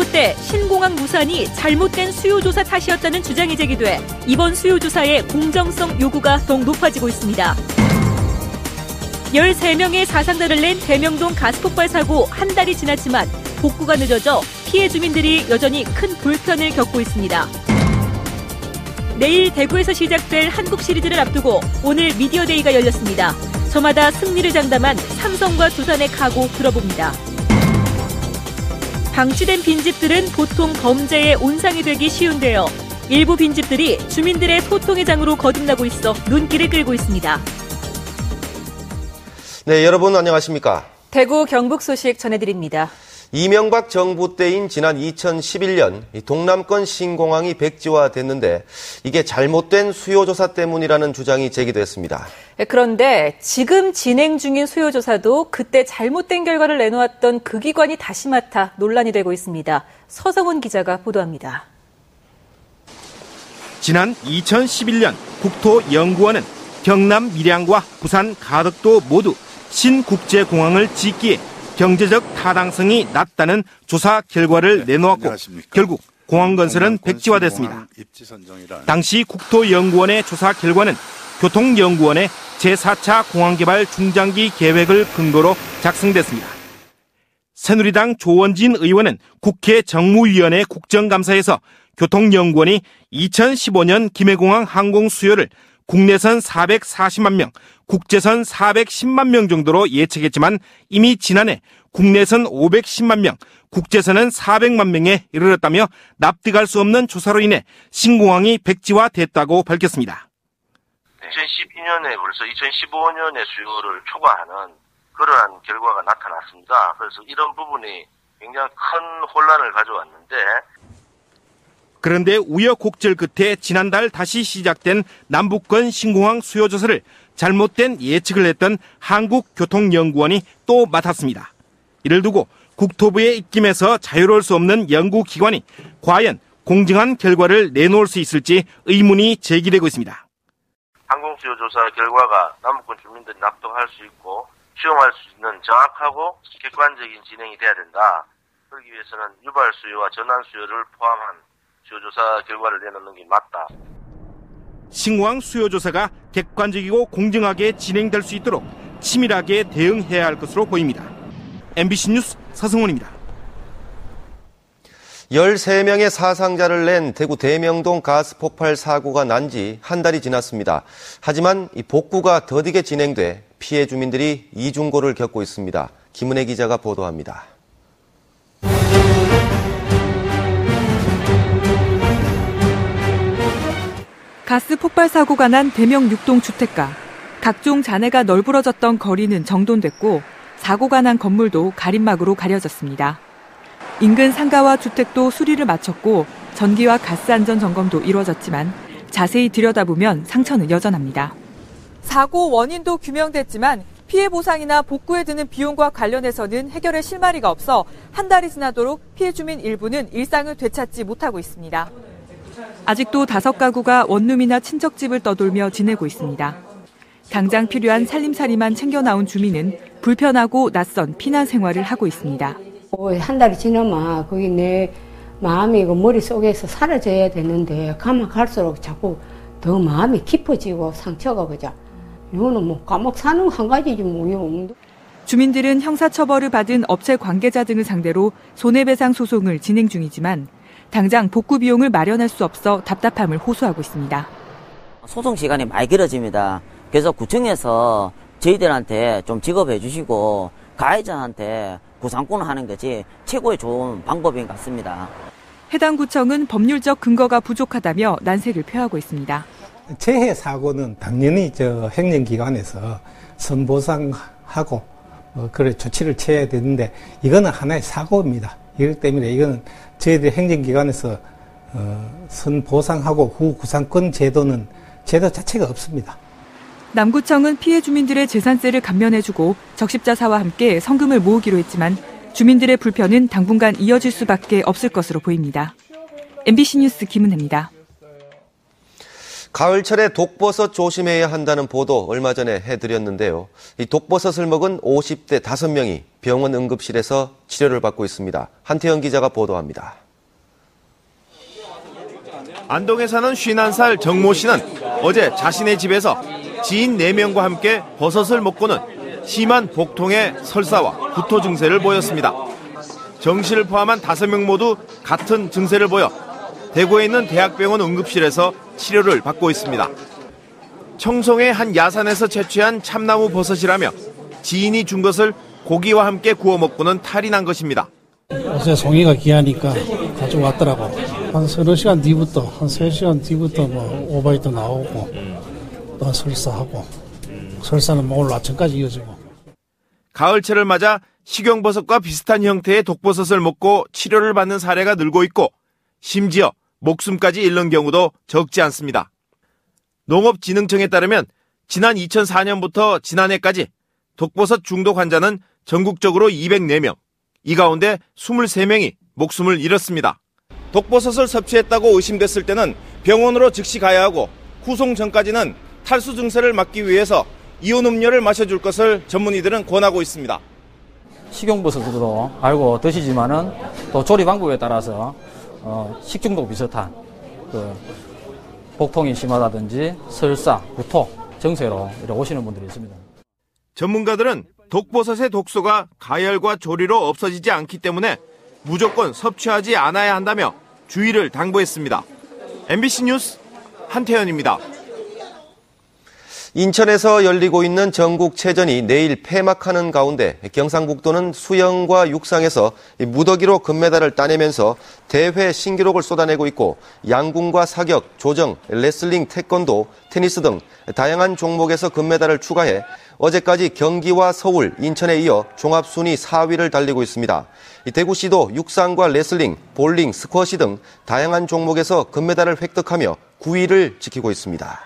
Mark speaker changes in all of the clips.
Speaker 1: 잘못돼 신공항 무산이 잘못된 수요조사 탓이었다는 주장이 제기돼 이번 수요조사의 공정성 요구가 더욱 높아지고 있습니다. 13명의 사상자를 낸 대명동 가스폭발 사고 한 달이 지났지만 복구가 늦어져 피해 주민들이 여전히 큰 불편을 겪고 있습니다. 내일 대구에서 시작될 한국 시리즈를 앞두고 오늘 미디어데이가 열렸습니다. 저마다 승리를 장담한 삼성과 두산의 각오 들어봅니다. 방치된 빈집들은 보통 범죄의 온상이 되기 쉬운데요. 일부 빈집들이 주민들의 소통의 장으로 거듭나고 있어 눈길을 끌고 있습니다.
Speaker 2: 네, 여러분 안녕하십니까?
Speaker 1: 대구 경북 소식 전해드립니다.
Speaker 2: 이명박 정부 때인 지난 2011년 동남권 신공항이 백지화됐는데 이게 잘못된 수요조사 때문이라는 주장이 제기됐습니다.
Speaker 1: 그런데 지금 진행 중인 수요조사도 그때 잘못된 결과를 내놓았던 그 기관이 다시 맡아 논란이 되고 있습니다. 서성훈 기자가 보도합니다.
Speaker 3: 지난 2011년 국토연구원은 경남 밀양과 부산 가덕도 모두 신국제공항을 짓기에 경제적 타당성이 낮다는 조사 결과를 내놓았고 결국 공항 건설은 백지화됐습니다. 당시 국토연구원의 조사 결과는 교통연구원의 제4차 공항개발 중장기 계획을 근거로 작성됐습니다. 새누리당 조원진 의원은 국회 정무위원회 국정감사에서 교통연구원이 2015년 김해공항 항공 수요를 국내선 440만 명, 국제선 410만 명 정도로 예측했지만 이미 지난해 국내선 510만 명, 국제선은 400만 명에 이르렀다며 납득할 수 없는 조사로 인해 신공항이 백지화됐다고 밝혔습니다.
Speaker 4: 2012년에 벌써 2015년의 수요를 초과하는 그러한 결과가 나타났습니다. 그래서 이런 부분이 굉장히 큰 혼란을 가져왔는데
Speaker 3: 그런데 우여곡절 끝에 지난달 다시 시작된 남북권 신공항 수요조사를 잘못된 예측을 했던 한국교통연구원이 또 맡았습니다. 이를 두고 국토부의 입김에서 자유로울 수 없는 연구기관이 과연 공정한 결과를 내놓을 수 있을지 의문이 제기되고 있습니다.
Speaker 4: 항공수요조사 결과가 남북권 주민들이 납득할 수 있고 수용할 수 있는 정확하고 객관적인 진행이 돼야 된다. 그러기 위해서는 유발 수요와 전환 수요를 포함한 수요조사 결과를 내놓는 게 맞다.
Speaker 3: 신공항 수요조사가 객관적이고 공정하게 진행될 수 있도록 치밀하게 대응해야 할 것으로 보입니다. MBC 뉴스 서승훈입니다.
Speaker 2: 13명의 사상자를 낸 대구 대명동 가스 폭발 사고가 난 지 한 달이 지났습니다. 하지만 이 복구가 더디게 진행돼 피해 주민들이 이중고를 겪고 있습니다. 김은혜 기자가 보도합니다.
Speaker 5: 가스 폭발 사고가 난 대명 6동 주택가. 각종 잔해가 널브러졌던 거리는 정돈됐고 사고가 난 건물도 가림막으로 가려졌습니다. 인근 상가와 주택도 수리를 마쳤고 전기와 가스 안전 점검도 이루어졌지만 자세히 들여다보면 상처는 여전합니다. 사고 원인도 규명됐지만 피해 보상이나 복구에 드는 비용과 관련해서는 해결의 실마리가 없어 한 달이 지나도록 피해 주민 일부는 일상을 되찾지 못하고 있습니다. 아직도 5가구가 원룸이나 친척집을 떠돌며 지내고 있습니다. 당장 필요한 살림살이만 챙겨 나온 주민은 불편하고 낯선 피난 생활을 하고 있습니다.
Speaker 6: 한 달이 지나면 그게 내 마음이 머릿속에서 사라져야 되는데 가면 갈수록 자꾸 더 마음이 깊어지고 상처가 그죠. 이거는 뭐 감옥 사는 한 가지지 뭐.
Speaker 5: 주민들은 형사처벌을 받은 업체 관계자 등을 상대로 손해배상 소송을 진행 중이지만 당장 복구 비용을 마련할 수 없어 답답함을 호소하고 있습니다.
Speaker 7: 소송 시간이 많이 길어집니다. 그래서 구청에서 저희들한테 좀 지급해 주시고 가해자한테 구상권을 하는 것이 최고의 좋은 방법인 것 같습니다.
Speaker 5: 해당 구청은 법률적 근거가 부족하다며 난색을 표하고 있습니다.
Speaker 8: 재해 사고는 당연히 행정기관에서 선보상하고 조치를 취해야 되는데 이거는 하나의 사고입니다. 이렇기 때문에 이거는 저희들 행정기관에서 선보상하고 후구상권 제도는 제도 자체가 없습니다.
Speaker 5: 남구청은 피해 주민들의 재산세를 감면해주고 적십자사와 함께 성금을 모으기로 했지만 주민들의 불편은 당분간 이어질 수밖에 없을 것으로 보입니다. MBC 뉴스 김은혜입니다.
Speaker 2: 가을철에 독버섯 조심해야 한다는 보도 얼마 전에 해드렸는데요. 이 독버섯을 먹은 50대 5명이 병원 응급실에서 치료를 받고 있습니다. 한태영 기자가 보도합니다.
Speaker 3: 안동에 사는 51살 정모 씨는 어제 자신의 집에서 지인 4명과 함께 버섯을 먹고는 심한 복통에 설사와 구토 증세를 보였습니다. 정 씨를 포함한 5명 모두 같은 증세를 보여 대구에 있는 대학병원 응급실에서 치료를 받고 있습니다. 청송의 한 야산에서 채취한 참나무 버섯이라며 지인이 준 것을 고기와 함께 구워 먹고는 탈이 난 것입니다.
Speaker 9: 어제 송이가 귀하니까 가져왔더라고. 한 서너 시간 뒤부터, 한 3시간 뒤부터 오바이트 나오고 또 설사하고 설사는 오늘 아침까지 이어지고.
Speaker 3: 가을철을 맞아 식용버섯과 비슷한 형태의 독버섯을 먹고 치료를 받는 사례가 늘고 있고 심지어 목숨까지 잃는 경우도 적지 않습니다. 농업진흥청에 따르면 지난 2004년부터 지난해까지 독버섯 중독 환자는 전국적으로 204명, 이 가운데 23명이 목숨을 잃었습니다. 독버섯을 섭취했다고 의심됐을 때는 병원으로 즉시 가야 하고 후송 전까지는 탈수 증세를 막기 위해서 이온 음료를 마셔줄 것을 전문의들은 권하고 있습니다.
Speaker 10: 식용버섯으로 알고 드시지만은 또 조리 방법에 따라서 식중독 비슷한 복통이 심하다든지 설사, 구토, 증세로 이렇게 오시는 분들이 있습니다.
Speaker 3: 전문가들은 독버섯의 독소가 가열과 조리로 없어지지 않기 때문에 무조건 섭취하지 않아야 한다며 주의를 당부했습니다. MBC 뉴스 한태현입니다.
Speaker 2: 인천에서 열리고 있는 전국체전이 내일 폐막하는 가운데 경상북도는 수영과 육상에서 무더기로 금메달을 따내면서 대회 신기록을 쏟아내고 있고 양궁과 사격, 조정, 레슬링, 태권도, 테니스 등 다양한 종목에서 금메달을 추가해 어제까지 경기와 서울, 인천에 이어 종합순위 4위를 달리고 있습니다. 대구시도 육상과 레슬링, 볼링, 스쿼시 등 다양한 종목에서 금메달을 획득하며 9위를 지키고 있습니다.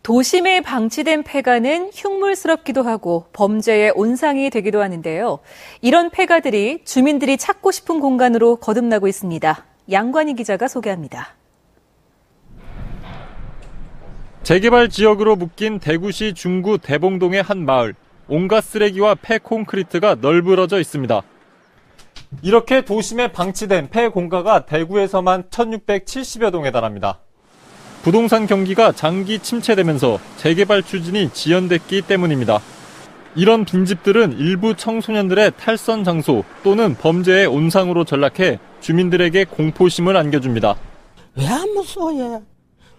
Speaker 1: 도심에 방치된 폐가는 흉물스럽기도 하고 범죄의 온상이 되기도 하는데요. 이런 폐가들이 주민들이 찾고 싶은 공간으로 거듭나고 있습니다. 양관희 기자가 소개합니다.
Speaker 11: 재개발 지역으로 묶인 대구시 중구 대봉동의 한 마을. 온갖 쓰레기와 폐 콘크리트가 널브러져 있습니다. 이렇게 도심에 방치된 폐 공가가 대구에서만 1670여 동에 달합니다. 부동산 경기가 장기 침체되면서 재개발 추진이 지연됐기 때문입니다. 이런 빈집들은 일부 청소년들의 탈선 장소 또는 범죄의 온상으로 전락해 주민들에게 공포심을 안겨줍니다.
Speaker 12: 왜 안 무서워해?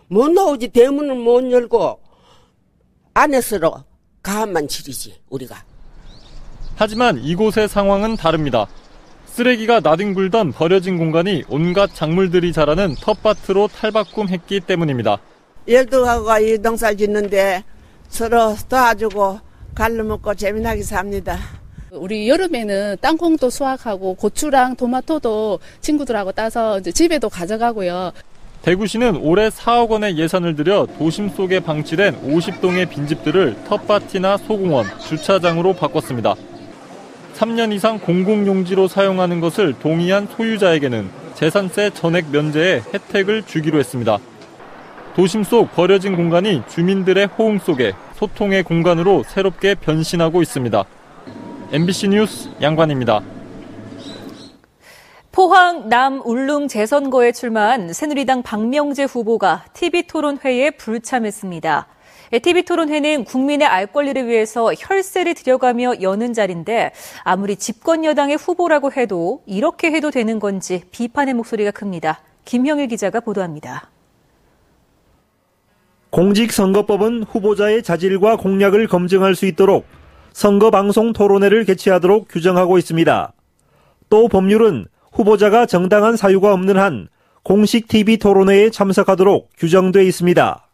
Speaker 12: 못 나오지. 대문을 못 열고 안에서 가만만 지르지 우리가.
Speaker 11: 하지만 이곳의 상황은 다릅니다. 쓰레기가 나뒹굴던 버려진 공간이 온갖 작물들이 자라는 텃밭으로 탈바꿈했기 때문입니다.
Speaker 12: 열두하고 이 농사 짓는데 서로 도와주고 갈라먹고 재미나게 삽니다.
Speaker 13: 우리 여름에는 땅콩도 수확하고 고추랑 토마토도 친구들하고 따서 이제 집에도 가져가고요.
Speaker 11: 대구시는 올해 4억 원의 예산을 들여 도심 속에 방치된 50동의 빈집들을 텃밭이나 소공원, 주차장으로 바꿨습니다. 3년 이상 공공용지로 사용하는 것을 동의한 소유자에게는 재산세 전액 면제의 혜택을 주기로 했습니다. 도심 속 버려진 공간이 주민들의 호응 속에 소통의 공간으로 새롭게 변신하고 있습니다. MBC 뉴스 양관입니다.
Speaker 1: 포항 남울릉 재선거에 출마한 새누리당 박명재 후보가 TV토론회에 불참했습니다. TV토론회는 국민의 알 권리를 위해서 혈세를 들여가며 여는 자리인데 아무리 집권 여당의 후보라고 해도 이렇게 해도 되는 건지 비판의 목소리가 큽니다. 김형일 기자가 보도합니다.
Speaker 14: 공직선거법은 후보자의 자질과 공약을 검증할 수 있도록 선거방송 토론회를 개최하도록 규정하고 있습니다. 또 법률은 후보자가 정당한 사유가 없는 한 공식 TV 토론회에 참석하도록 규정돼 있습니다.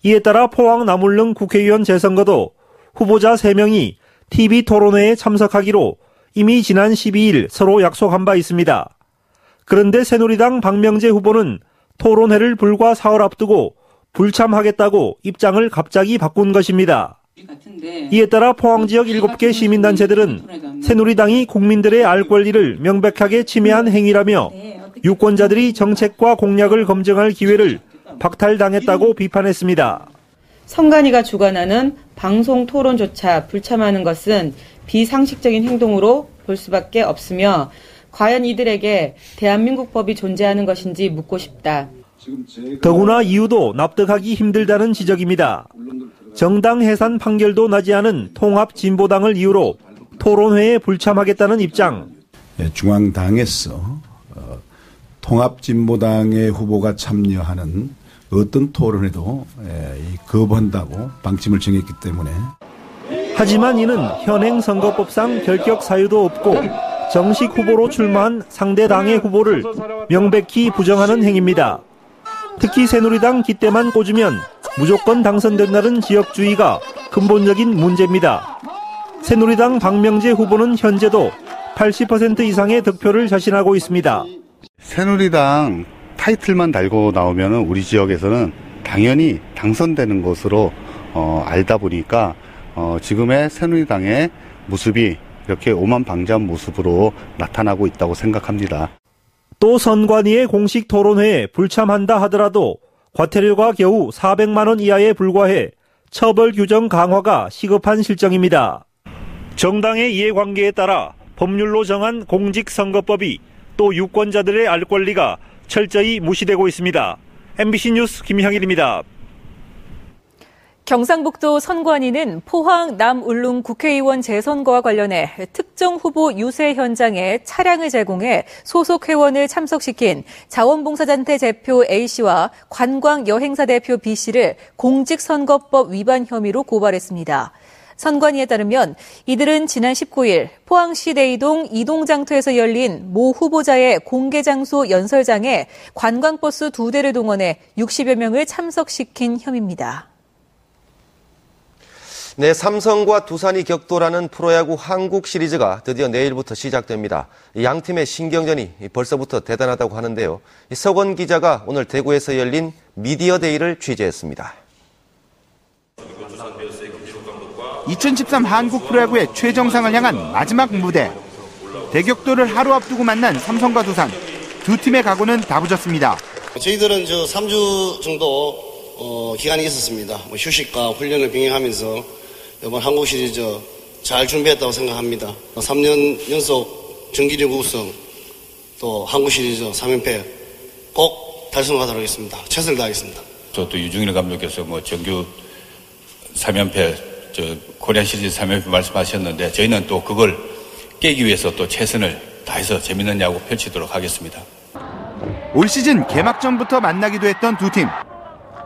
Speaker 14: 이에 따라 포항 남울릉 국회의원 재선거도 후보자 3명이 TV 토론회에 참석하기로 이미 지난 12일 서로 약속한 바 있습니다. 그런데 새누리당 박명재 후보는 토론회를 불과 사흘 앞두고 불참하겠다고 입장을 갑자기 바꾼 것입니다. 이에 따라 포항 지역 7개 시민단체들은 새누리당이 국민들의 알 권리를 명백하게 침해한 행위라며 유권자들이 정책과 공약을 검증할 기회를 박탈당했다고 비판했습니다.
Speaker 15: 선관위가 주관하는 방송 토론조차 불참하는 것은 비상식적인 행동으로 볼 수밖에 없으며 과연 이들에게 대한민국 법이 존재하는 것인지 묻고 싶다.
Speaker 14: 더구나 이유도 납득하기 힘들다는 지적입니다. 정당 해산 판결도 나지 않은 통합진보당을 이유로 토론회에 불참하겠다는 입장.
Speaker 16: 중앙당에서 통합진보당의 후보가 참여하는 어떤 토론에도 거부한다고 방침을 정했기 때문에.
Speaker 14: 하지만 이는 현행 선거법상 결격 사유도 없고 정식 후보로 출마한 상대 당의 후보를 명백히 부정하는 행위입니다. 특히 새누리당 깃대만 꽂으면 무조건 당선된다는 지역주의가 근본적인 문제입니다. 새누리당 박명재 후보는 현재도 80% 이상의 득표를 자신하고 있습니다.
Speaker 17: 새누리당 타이틀만 달고 나오면 우리 지역에서는 당연히 당선되는 것으로 알다 보니까 지금의 새누리당의 모습이 이렇게 오만방자한 모습으로 나타나고 있다고 생각합니다.
Speaker 14: 또 선관위의 공식 토론회에 불참한다 하더라도 과태료가 겨우 400만 원 이하에 불과해 처벌 규정 강화가 시급한 실정입니다. 정당의 이해관계에 따라 법률로 정한 공직선거법이 또 유권자들의 알 권리가 철저히 무시되고 있습니다. MBC 뉴스 김형일입니다.
Speaker 1: 경상북도 선관위는 포항 남울릉 국회의원 재선거와 관련해 특정 후보 유세 현장에 차량을 제공해 소속 회원을 참석시킨 자원봉사단체 대표 A씨와 관광여행사 대표 B씨를 공직선거법 위반 혐의로 고발했습니다. 선관위에 따르면 이들은 지난 19일 포항시 대이동 이동장터에서 열린 모 후보자의 공개장소 연설장에 관광버스 2대를 동원해 60여 명을 참석시킨 혐의입니다.
Speaker 2: 네, 삼성과 두산이 격돌하는 프로야구 한국 시리즈가 드디어 내일부터 시작됩니다. 양 팀의 신경전이 벌써부터 대단하다고 하는데요. 석원 기자가 오늘 대구에서 열린 미디어데이를 취재했습니다.
Speaker 18: 2013 한국 프로야구의 최정상을 향한 마지막 무대. 대격돌을 하루 앞두고 만난 삼성과 두산. 두 팀의 각오는 다부졌습니다.
Speaker 19: 저희들은 3주 정도 기간이 있었습니다. 휴식과 훈련을 병행하면서 이번 한국 시리즈 잘 준비했다고 생각합니다. 3년 연속 정기리그 우승, 또 한국 시리즈 3연패 꼭 달성하도록 하겠습니다. 최선을 다하겠습니다.
Speaker 20: 또 유중일 감독께서 정규 3연패, 코리안 시리즈 3연패 말씀하셨는데 저희는 또 그걸 깨기 위해서 또 최선을 다해서 재밌는 야구 펼치도록 하겠습니다.
Speaker 18: 올 시즌 개막전부터 만나기도 했던 두 팀.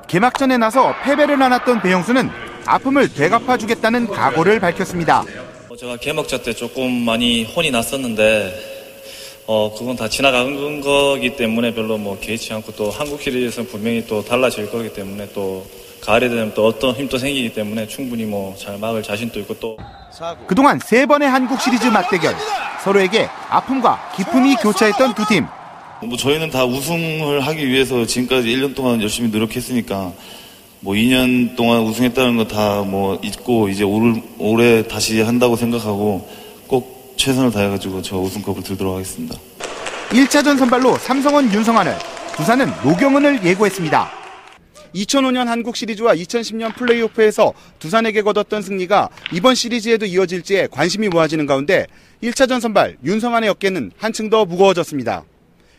Speaker 18: 개막전에 나서 패배를 나눴던 배영수는 아픔을 되갚아주겠다는 각오를 밝혔습니다.
Speaker 21: 제가 개막전 때 조금 많이 혼이 났었는데 그건 다 지나간 거기 때문에 별로 개의치 않고 또 한국 시리즈에서는 분명히 또 달라질 거기 때문에 또 가을에 되면 또 어떤 힘도 생기기 때문에 충분히 잘 막을 자신도 있고 또
Speaker 18: 그동안 3번의 한국 시리즈 맞대결 서로에게 아픔과 기쁨이 교차했던 두 팀.
Speaker 22: 저희는 다 우승을 하기 위해서 지금까지 1년 동안 열심히 노력했으니까 2년 동안 우승했다는 거 다 잊고 이제 올해 다시 한다고 생각하고 꼭 최선을 다해가지고 저 우승컵을 들도록 하겠습니다.
Speaker 18: 1차전 선발로 삼성은 윤성환을, 두산은 노경은을 예고했습니다. 2005년 한국 시리즈와 2010년 플레이오프에서 두산에게 거뒀던 승리가 이번 시리즈에도 이어질지에 관심이 모아지는 가운데 1차전 선발 윤성환의 어깨는 한층 더 무거워졌습니다.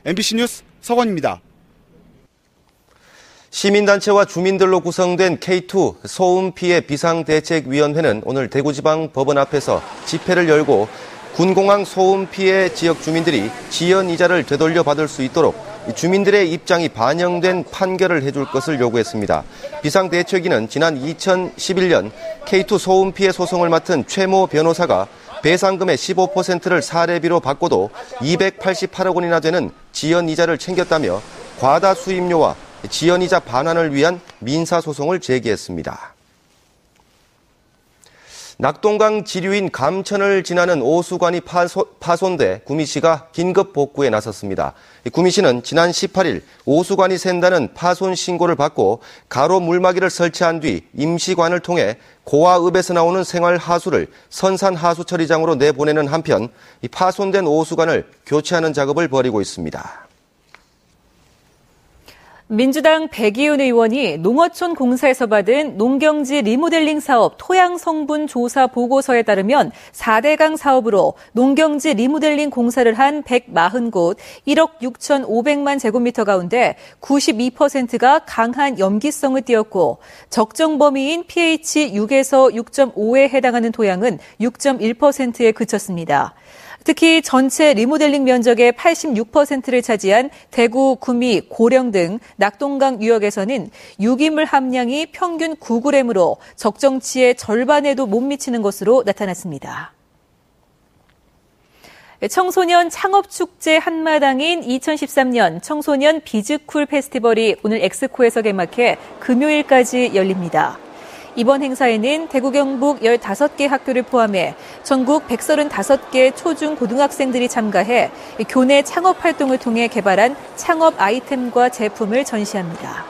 Speaker 18: MBC 뉴스 서건입니다.
Speaker 2: 시민단체와 주민들로 구성된 K2 소음 피해 비상대책위원회는 오늘 대구지방법원 앞에서 집회를 열고 군공항 소음 피해 지역 주민들이 지연 이자를 되돌려 받을 수 있도록 주민들의 입장이 반영된 판결을 해줄 것을 요구했습니다. 비상대책위는 지난 2011년 K2 소음 피해 소송을 맡은 최모 변호사가 배상금의 15%를 사례비로 받고도 288억 원이나 되는 지연 이자를 챙겼다며 과다 수임료와 지연이자 반환을 위한 민사소송을 제기했습니다. 낙동강 지류인 감천을 지나는 오수관이 파손돼 구미시가 긴급 복구에 나섰습니다. 구미시는 지난 18일 오수관이 샌다는 파손 신고를 받고 가로 물막이를 설치한 뒤 임시관을 통해 고화읍에서 나오는 생활하수를 선산하수처리장으로 내보내는 한편 파손된 오수관을 교체하는 작업을 벌이고 있습니다.
Speaker 1: 민주당 백이윤 의원이 농어촌 공사에서 받은 농경지 리모델링 사업 토양 성분 조사 보고서에 따르면 4대강 사업으로 농경지 리모델링 공사를 한 140곳 1억 6,500만 제곱미터 가운데 92%가 강한 염기성을 띠었고 적정 범위인 pH 6에서 6.5에 해당하는 토양은 6.1%에 그쳤습니다. 특히 전체 리모델링 면적의 86%를 차지한 대구, 구미, 고령 등 낙동강 유역에서는 유기물 함량이 평균 9g으로 적정치의 절반에도 못 미치는 것으로 나타났습니다. 청소년 창업축제 한마당인 2013년 청소년 비즈쿨 페스티벌이 오늘 엑스코에서 개막해 금요일까지 열립니다. 이번 행사에는 대구 경북 15개 학교를 포함해 전국 135개 초중 고등학생들이 참가해 교내 창업 활동을 통해 개발한 창업 아이템과 제품을 전시합니다.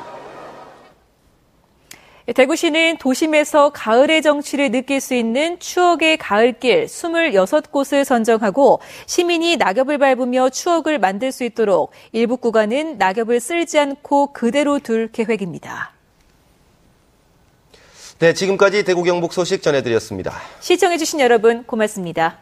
Speaker 1: 대구시는 도심에서 가을의 정취를 느낄 수 있는 추억의 가을길 26곳을 선정하고 시민이 낙엽을 밟으며 추억을 만들 수 있도록 일부 구간은 낙엽을 쓸지 않고 그대로 둘 계획입니다.
Speaker 2: 네, 지금까지 대구 경북 소식 전해드렸습니다.
Speaker 1: 시청해주신 여러분 고맙습니다.